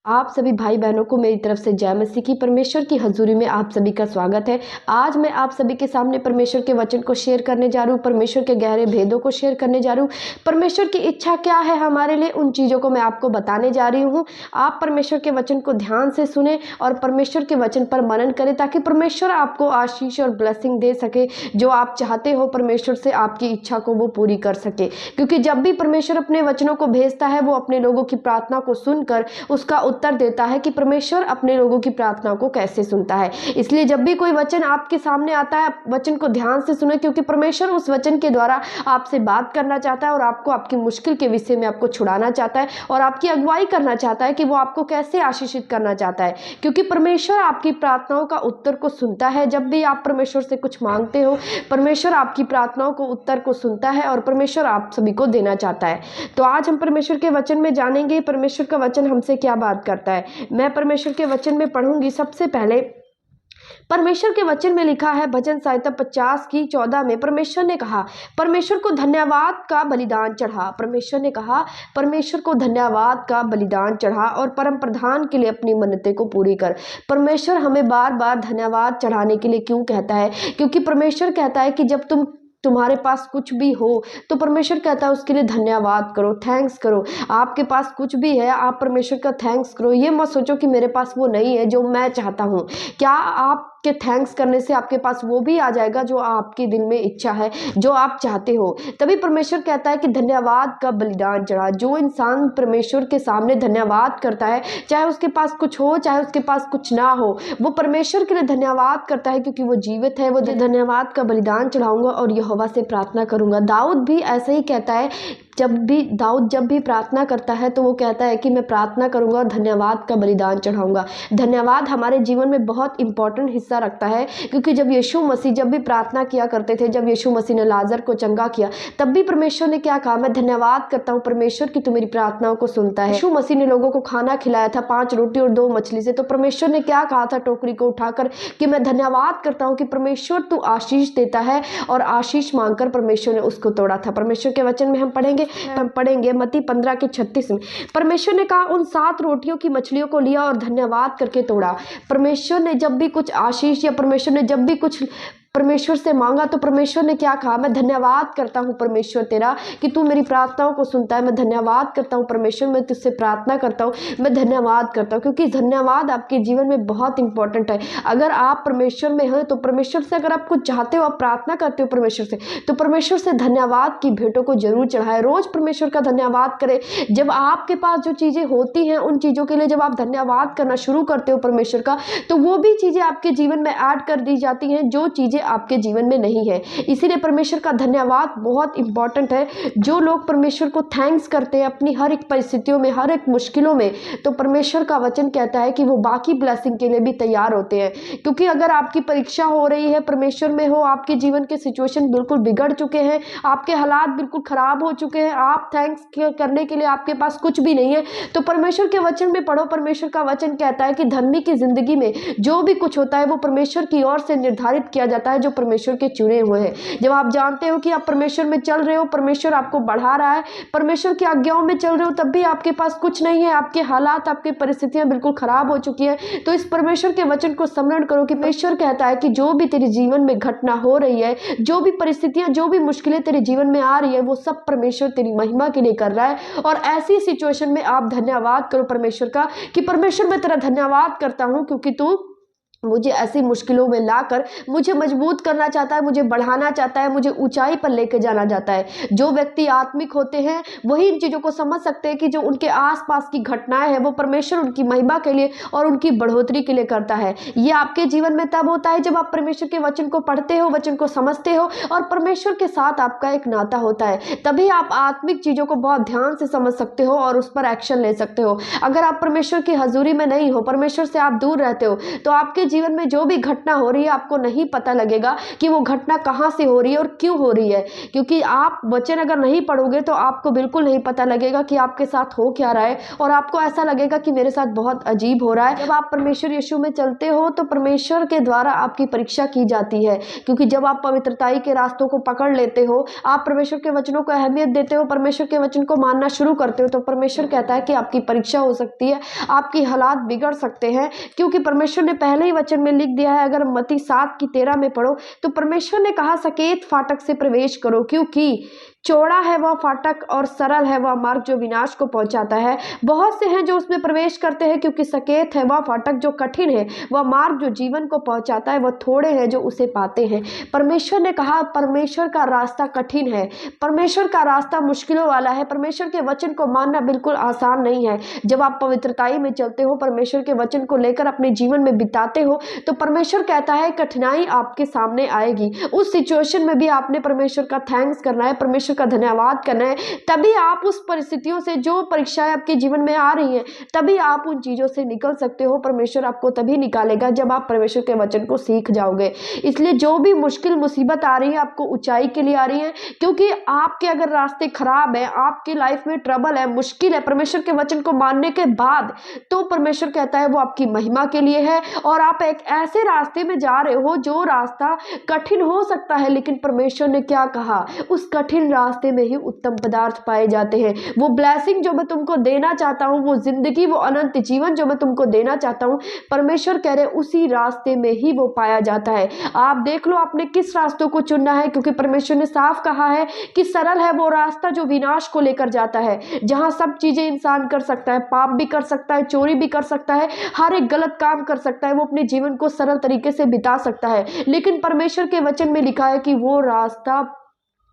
आप सभी भाई बहनों को मेरी तरफ से जय मसीह की। परमेश्वर की हजूरी में आप सभी का स्वागत है। आज मैं आप सभी के सामने परमेश्वर के वचन को शेयर करने जा रही हूँ। परमेश्वर के गहरे भेदों को शेयर करने जा रही हूँ। परमेश्वर की इच्छा क्या है हमारे लिए, उन चीज़ों को मैं आपको बताने जा रही हूँ। आप परमेश्वर के वचन को ध्यान से सुने और परमेश्वर के वचन पर मनन करें, ताकि परमेश्वर आपको आशीष और ब्लेसिंग दे सके। जो आप चाहते हो परमेश्वर से, आपकी इच्छा को वो पूरी कर सके। क्योंकि जब भी परमेश्वर अपने वचनों को भेजता है, वो अपने लोगों की प्रार्थना को सुनकर उसका उत्तर देता है कि परमेश्वर अपने लोगों की प्रार्थना को कैसे सुनता है। इसलिए जब भी कोई वचन आपके सामने आता है, वचन को ध्यान से सुने, क्योंकि परमेश्वर उस वचन के द्वारा आपसे बात करना चाहता है और आपको आपकी मुश्किल के विषय में आपको छुड़ाना चाहता है और आपकी अगुवाई करना चाहता है कि वो आपको कैसे आशीषित करना चाहता है। क्योंकि परमेश्वर आपकी प्रार्थनाओं का उत्तर को सुनता है। जब भी आप परमेश्वर से कुछ मांगते हो, परमेश्वर आपकी प्रार्थनाओं को उत्तर को सुनता है और परमेश्वर आप सभी को देना चाहता है। तो आज हम परमेश्वर के वचन में जानेंगे परमेश्वर का वचन हमसे क्या बात करता है। मैं परमेश्वर के वचन में पढ़ूंगी। सबसे पहले परमेश्वर के वचन में लिखा है, भजन संहिता 50 की 14 में परमेश्वर ने कहा, परमेश्वर को धन्यवाद का बलिदान चढ़ा। परमेश्वर ने कहा, परमेश्वर को धन्यवाद का बलिदान चढ़ा और परम प्रधान के लिए अपनी मन्नतें को पूरी कर। परमेश्वर हमें बार बार धन्यवाद चढ़ाने के लिए क्यों कहता है? क्योंकि परमेश्वर कहता है कि जब तुम्हारे पास कुछ भी हो तो परमेश्वर कहता है उसके लिए धन्यवाद करो, थैंक्स करो। आपके पास कुछ भी है, आप परमेश्वर का थैंक्स करो। ये मत सोचो कि मेरे पास वो नहीं है जो मैं चाहता हूँ। क्या आपके थैंक्स करने से आपके पास वो भी आ जाएगा जो आपके दिल में इच्छा है, जो आप चाहते हो? तभी परमेश्वर कहता है कि धन्यवाद का बलिदान चढ़ा। जो इंसान परमेश्वर के सामने धन्यवाद करता है, चाहे उसके पास कुछ हो चाहे उसके पास कुछ ना हो, वो परमेश्वर के लिए धन्यवाद करता है क्योंकि वो जीवित है। वो धन्यवाद का बलिदान चढ़ाऊंगा और यहोवा से प्रार्थना करूंगा। दाऊद भी ऐसा ही कहता है। दाऊद जब भी प्रार्थना करता है तो वो कहता है कि मैं प्रार्थना करूंगा और धन्यवाद का बलिदान चढ़ाऊंगा। धन्यवाद हमारे जीवन में बहुत इंपॉर्टेंट हिस्सा रखता है, क्योंकि जब यीशु मसीह जब भी प्रार्थना किया करते थे, जब यीशु मसीह ने लाजर को चंगा किया, तब भी परमेश्वर ने क्या कहा? मैं धन्यवाद करता हूँ परमेश्वर की तू मेरी प्रार्थनाओं को सुनता है। यीशु मसीह ने लोगों को खाना खिलाया था 5 रोटी और 2 मछली से, तो परमेश्वर ने क्या कहा था टोकरी को उठाकर कि मैं धन्यवाद करता हूँ कि परमेश्वर तू आशीष देता है, और आशीष मांगकर परमेश्वर ने उसको तोड़ा था। परमेश्वर के वचन में हम पढ़ेंगे मत्ती 15 के 36 में परमेश्वर ने कहा, उन 7 रोटियों की मछलियों को लिया और धन्यवाद करके तोड़ा। परमेश्वर ने जब भी कुछ आशीष या परमेश्वर ने जब भी कुछ परमेश्वर से मांगा तो परमेश्वर ने क्या कहा? मैं धन्यवाद करता हूँ परमेश्वर तेरा कि तू मेरी प्रार्थनाओं को सुनता है। मैं धन्यवाद करता हूँ परमेश्वर, मैं तुझसे प्रार्थना करता हूँ, मैं धन्यवाद करता हूँ। क्योंकि धन्यवाद आपके जीवन में बहुत इंपॉर्टेंट है। अगर आप परमेश्वर में हो तो परमेश्वर से अगर आप कुछ चाहते हो, आप प्रार्थना करते हो परमेश्वर से, तो परमेश्वर से धन्यवाद की भेंटों को जरूर चढ़ाए। रोज परमेश्वर का धन्यवाद करें। जब आपके पास जो चीजें होती हैं, उन चीजों के लिए जब आप धन्यवाद करना शुरू करते हो परमेश्वर का, तो वो भी चीजें आपके जीवन में ऐड कर दी जाती हैं जो चीजें आपके जीवन में नहीं है। इसीलिए परमेश्वर का धन्यवाद बहुत इंपॉर्टेंट है। जो लोग परमेश्वर को थैंक्स करते हैं अपनी हर एक परिस्थितियों में, हर एक मुश्किलों में, तो परमेश्वर का वचन कहता है कि वो बाकी ब्लेसिंग के लिए भी तैयार होते हैं। क्योंकि अगर आपकी परीक्षा हो रही है, परमेश्वर में हो, आपके जीवन के सिचुएशन बिल्कुल बिगड़ चुके हैं, आपके हालात बिल्कुल खराब हो चुके हैं, आप थैंक्स करने के लिए आपके पास कुछ भी नहीं है, तो परमेश्वर के वचन में पढ़ो। परमेश्वर का वचन कहता है कि धर्मी की जिंदगी में जो भी कुछ होता है वो परमेश्वर की ओर से निर्धारित किया जाता है, जो परमेश्वर के चुने हुए हैं। जब आप जानते हो कि आप परमेश्वर में चल रहे हो, परमेश्वर आपको बढ़ा रहा है, परमेश्वर की आज्ञाओं में चल रहे हो, तब भी आपके पास कुछ नहीं है, आपके हालात, आपकी परिस्थितियां बिल्कुल खराब हो चुकी है, तो इस परमेश्वर के वचन को स्मरण करो कि परमेश्वर कहता है कि जो भी तेरे जीवन में घटना हो रही है, जो भी परिस्थितियां, जो भी मुश्किलें तेरे जीवन में आ रही है, वो सब परमेश्वर तेरी महिमा के लिए कर रहा है। और ऐसी सिचुएशन में आप धन्यवाद करो परमेश्वर का कि परमेश्वर मैं तेरा धन्यवाद करता हूं क्योंकि तू मुझे ऐसी मुश्किलों में लाकर मुझे मजबूत करना चाहता है, मुझे बढ़ाना चाहता है, मुझे ऊंचाई पर लेकर जाना चाहता है। जो व्यक्ति आत्मिक होते हैं वही इन चीज़ों को समझ सकते हैं कि जो उनके आसपास की घटनाएं हैं वो परमेश्वर उनकी महिमा के लिए और उनकी बढ़ोतरी के लिए करता है। ये आपके जीवन में तब होता है जब आप परमेश्वर के वचन को पढ़ते हो, वचन को समझते हो और परमेश्वर के साथ आपका एक नाता होता है। तभी आप आत्मिक चीज़ों को बहुत ध्यान से समझ सकते हो और उस पर एक्शन ले सकते हो। अगर आप परमेश्वर की हजूरी में नहीं हो, परमेश्वर से आप दूर रहते हो, तो आपके जीवन में जो भी घटना हो रही है आपको नहीं पता लगेगा कि वो घटना कहाँ से हो रही है और क्यों हो रही है, क्योंकि आप वचन अगर नहीं पढ़ोगे तो आपको बिल्कुल नहीं पता लगेगा कि आपके साथ हो क्या रहा है, और आपको ऐसा लगेगा कि मेरे साथ बहुत अजीब हो रहा है। जब आप परमेश्वर यीशु में चलते हो तो परमेश्वर के द्वारा आपकी परीक्षा की जाती है, क्योंकि जब आप पवित्रताई के रास्तों को पकड़ लेते हो, आप परमेश्वर के वचनों को अहमियत देते हो, परमेश्वर के वचन को मानना शुरू करते हो, तो परमेश्वर कहता है कि आपकी परीक्षा हो सकती है, आपकी हालात बिगड़ सकते हैं, क्योंकि परमेश्वर ने पहले ही वचन में लिख दिया है। अगर मत्ती 7:13 में पढ़ो तो परमेश्वर ने कहा सकेत फाटक से प्रवेश करो, क्योंकि चौड़ा है वह फाटक और सरल है वह मार्ग जो विनाश को पहुंचाता है, बहुत से हैं जो उसमें प्रवेश करते हैं, क्योंकि सकेत है वह फाटक जो कठिन है, वह मार्ग जो जीवन को पहुंचाता है, वह थोड़े हैं जो उसे पाते हैं। परमेश्वर ने कहा परमेश्वर का रास्ता कठिन है, परमेश्वर का रास्ता मुश्किलों वाला है, परमेश्वर के वचन को मानना बिल्कुल आसान नहीं है। जब आप पवित्रताई में चलते हो, परमेश्वर के वचन को लेकर अपने जीवन में बिताते हो, तो परमेश्वर कहता है कठिनाई आपके सामने आएगी, उस सिचुएशन में भी आपने परमेश्वर का थैंक्स करना है, परमेश्वर का धन्यवाद करना है, तभी आप उस परिस्थितियों से, जो परीक्षाएं आपके जीवन में आ रही हैं, तभी आप उन चीजों से निकल सकते हो। परमेश्वर आपको तभी निकालेगा जब आप परमेश्वर के वचन को सीख जाओगे। इसलिए जो भी मुश्किल मुसीबत आ रही है आपको ऊंचाई के लिए आ रही है, क्योंकि आपके अगर रास्ते खराब है, आपकी लाइफ में ट्रबल है, मुश्किल है, परमेश्वर के वचन को मानने के बाद, तो परमेश्वर कहता है वो आपकी महिमा के लिए है, और आप एक ऐसे रास्ते में जा रहे हो जो रास्ता कठिन हो सकता है, लेकिन परमेश्वर ने क्या कहा, उस कठिन रास्ते में ही उत्तम पदार्थ पाए जाते हैं। वो ब्लेसिंग जो मैं तुमको देना चाहता हूं, वो जिंदगी, वो अनंत जीवन जो मैं तुमको देना चाहता हूं, परमेश्वर कह रहे उसी रास्ते में ही वो पाया जाता है। आप देख लो आपने किस रास्तों को चुनना है, क्योंकि परमेश्वर ने साफ कहा है कि सरल है वो रास्ता जो विनाश को लेकर जाता है, जहां सब चीजें इंसान कर सकता है, पाप भी कर सकता है, चोरी भी कर सकता है, हर एक गलत काम कर सकता है, वो अपने जीवन को सरल तरीके से बिता सकता है, लेकिन परमेश्वर के वचन में लिखा है कि वो रास्ता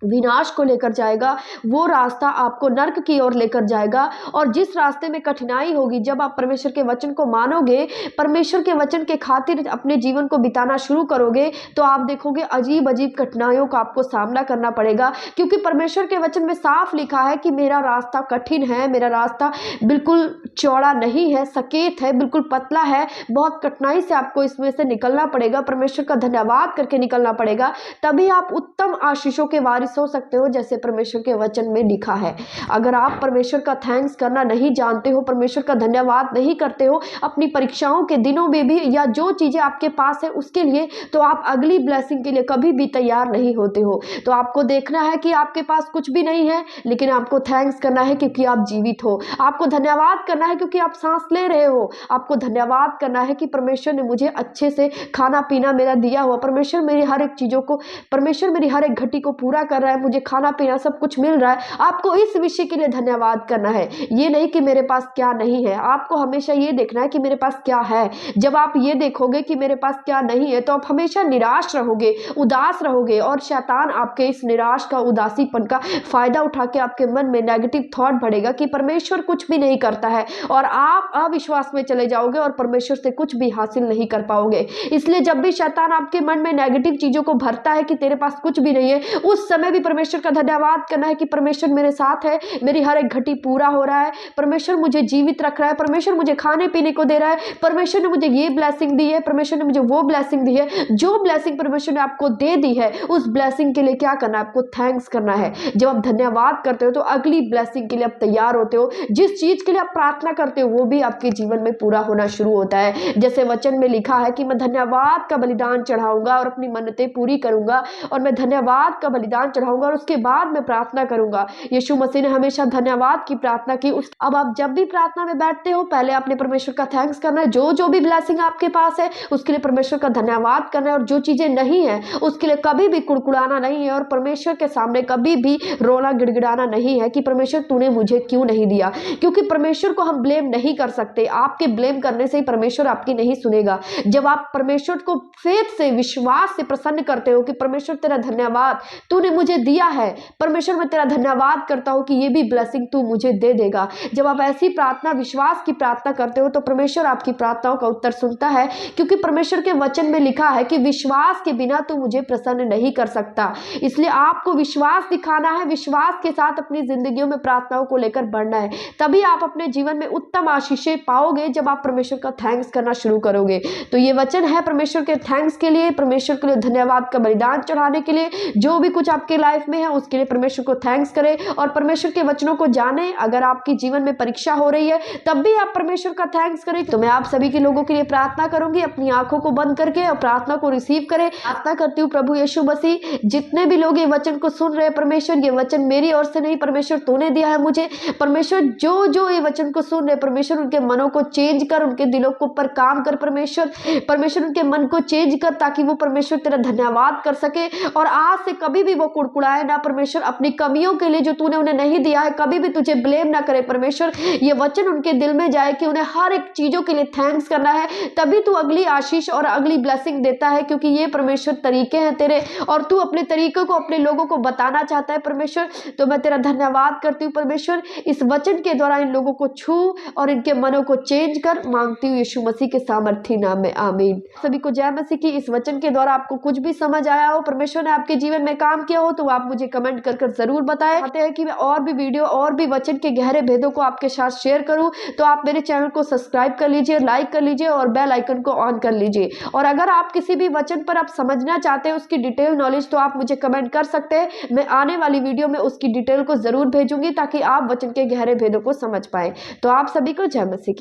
विनाश को लेकर जाएगा, वो रास्ता आपको नर्क की ओर लेकर जाएगा। और जिस रास्ते में कठिनाई होगी, जब आप परमेश्वर के वचन को मानोगे, परमेश्वर के वचन के खातिर अपने जीवन को बिताना शुरू करोगे, तो आप देखोगे अजीब अजीब कठिनाइयों का आपको सामना करना पड़ेगा, क्योंकि परमेश्वर के वचन में साफ लिखा है कि मेरा रास्ता कठिन है, मेरा रास्ता बिल्कुल चौड़ा नहीं है, सकेत है, बिल्कुल पतला है, बहुत कठिनाई से आपको इसमें से निकलना पड़ेगा, परमेश्वर का धन्यवाद करके निकलना पड़ेगा, तभी आप उत्तम आशीषों के वारिस हो सकते हो, जैसे परमेश्वर के वचन में लिखा है। अगर आप परमेश्वर का थैंक्स करना नहीं जानते हो, परमेश्वर का धन्यवाद नहीं करते हो अपनी परीक्षाओं के दिनों में भी, या जो चीजें आपके पास है उसके लिए, तो आप अगली ब्लेसिंग के लिए कभी भी तैयार नहीं होते हो। तो आपको देखना है कि आपके पास कुछ भी नहीं है, लेकिन आपको थैंक्स करना है क्योंकि आप जीवित हो, आपको धन्यवाद करना है क्योंकि आप सांस ले रहे हो, आपको धन्यवाद करना है कि परमेश्वर ने मुझे अच्छे से खाना पीना मेरा दिया हुआ, परमेश्वर मेरी हर एक चीजों को, परमेश्वर मेरी हर एक घटी को पूरा कर रहा है, मुझे खाना पीना सब कुछ मिल रहा है। आपको इस विषय के लिए धन्यवाद करना है, ये नहीं कि मेरे पास क्या नहीं है। आपको हमेशा ये देखना है कि मेरे पास क्या है। जब आप ये देखोगे कि मेरे पास क्या नहीं है, तो आप हमेशा निराश रहोगे, उदास रहोगे, और शैतान आपके इस निराश का, उदासीपन का फायदा उठा के आपके मन में नेगेटिव थॉट बढ़ेगा कि परमेश्वर कुछ भी नहीं करता है, और आप अविश्वास में चले जाओगे और परमेश्वर से कुछ भी हासिल नहीं कर पाओगे। इसलिए जब भी शैतान आपके मन में नेगेटिव चीजों को भरता है कि तेरे पास कुछ भी नहीं है, उस समय भी परमेश्वर का धन्यवाद करना है कि परमेश्वर मेरे साथ है, मेरी हर एक घटी पूरा हो रहा है, परमेश्वर मुझे जीवित रख रहा है, परमेश्वर मुझे खाने पीने को दे रहा है, परमेश्वर ने मुझे ये ब्लेसिंग दी है, परमेश्वर ने मुझे वो ब्लेसिंग दी है। जो ब्लेसिंग परमेश्वर ने आपको दे दी है, उस ब्लेसिंग के लिए क्या करना है, आपको थैंक्स करना है। जब आप धन्यवाद करते हो तो अगली ब्लेसिंग के लिए आप तैयार होते हो, जिस चीज के लिए आप प्रार्थना करते हो वो भी आपके जीवन में पूरा होना शुरू होता है। जैसे वचन में लिखा है कि मैं धन्यवाद का बलिदान चढ़ाऊंगा और अपनी मन्नतें पूरी करूंगा, और मैं धन्यवाद का बलिदान चढ़ाऊंगा और उसके बाद मैं प्रार्थना करूंगा। यीशु मसीह ने हमेशा धन्यवाद की प्रार्थना की। अब आप जब भी प्रार्थना में बैठते हो, पहले आपने परमेश्वर का थैंक्स करना है, जो भी ब्लेसिंग आपके पास है उसके लिए परमेश्वर का धन्यवाद करना है, और जो चीजें नहीं है उसके लिए कभी भी कुड़कुड़ाना नहीं है, और परमेश्वर के सामने कभी भी रोना गिड़गिड़ाना नहीं है कि परमेश्वर तूने मुझे क्यों नहीं दिया, क्योंकि परमेश्वर को हम ब्लेम नहीं कर सकते। आपके ब्लेम करने से ही परमेश्वर आपकी नहीं सुनेगा। जब आप परमेश्वर को फेथ से, विश्वास से प्रसन्न करते हो कि परमेश्वर तेरा धन्यवाद, तूने मुझे मुझे दिया है परमेश्वर, मैं तेरा धन्यवाद करता हूँ कि ये भी ब्लेसिंग तू मुझे दे देगा। जब आप ऐसी प्रार्थना, विश्वास की प्रार्थना करते हो तो परमेश्वर आपकी प्रार्थनाओं का उत्तर सुनता है, क्योंकि परमेश्वर के वचन में लिखा है कि विश्वास के बिना तू मुझे प्रसन्न नहीं कर सकता। इसलिए आपको विश्वास दिखाना है, विश्वास के साथ अपनी जिंदगियों में प्रार्थनाओं को लेकर बढ़ना है, तभी आप अपने जीवन में उत्तम आशीषें पाओगे जब आप परमेश्वर का थैंक्स करना शुरू करोगे। तो ये वचन है परमेश्वर के थैंक्स के लिए, परमेश्वर के लिए धन्यवाद का बलिदान चढ़ाने के लिए। जो भी कुछ आपके लाइफ में है उसके लिए परमेश्वर को थैंक्स करें और परमेश्वर के वचनों को जाने। अगर आपकी जीवन में परीक्षा हो रही है तब भी आप परमेश्वर का थैंक्स करें। तो मैं आप सभी के लोगों के लिए प्रार्थना करूंगी, अपनी आंखों को बंद करके और प्रार्थना को रिसीव करें। प्रार्थना करती हूँ प्रभु यीशु मसीह, जितने भी लोग ये वचन को सुन रहे हैं परमेश्वर, ये वचन मेरी ओर से नहीं परमेश्वर तूने दिया है मुझे। परमेश्वर जो जो ये वचन को सुन रहे परमेश्वर, उनके मनों को चेंज कर, उनके दिलों के ऊपर काम कर परमेश्वर। परमेश्वर उनके मन को चेंज कर ताकि वो परमेश्वर तेरा धन्यवाद कर सके और आज से कभी भी वो कुड़कुड़ाए ना परमेश्वर, अपनी कमियों के लिए जो तूने उन्हें नहीं दिया है कभी भी तुझे ब्लेम ना करे परमेश्वर। ये वचन उनके दिल में जाए कि उन्हें हर एक चीजों के लिए थैंक्स करना है, तभी तू अगली आशीष और अगली ब्लेसिंग देता है, क्योंकि ये परमेश्वर तरीके हैं तेरे और तू अपने तरीकों को अपने लोगों को बताना चाहता है परमेश्वर। तो मैं तेरा धन्यवाद करती हूँ परमेश्वर, इस वचन के द्वारा इन लोगों को छू और इनके मनों को चेंज कर, मांगती हूँ यीशु मसीह के सामर्थी नाम में, आमीन। सभी को जय मसीह की। इस वचन के द्वारा आपको कुछ भी समझ आया हो, परमेश्वर ने आपके जीवन में काम किया हो, तो आप मुझे कमेंट कर जरूर बताएं। चाहते हैं कि मैं और भी वीडियो और भी वचन के गहरे भेदों को आपके साथ शेयर करूं, तो आप मेरे चैनल को सब्सक्राइब कर लीजिए, लाइक कर लीजिए और बेल आइकन को ऑन कर लीजिए। और अगर आप किसी भी वचन पर आप समझना चाहते हैं उसकी डिटेल नॉलेज, तो आप मुझे कमेंट कर सकते हैं। मैं आने वाली वीडियो में उसकी डिटेल को जरूर भेजूंगी ताकि आप वचन के गहरे भेदों को समझ पाए। तो आप सभी को जय मसीह की।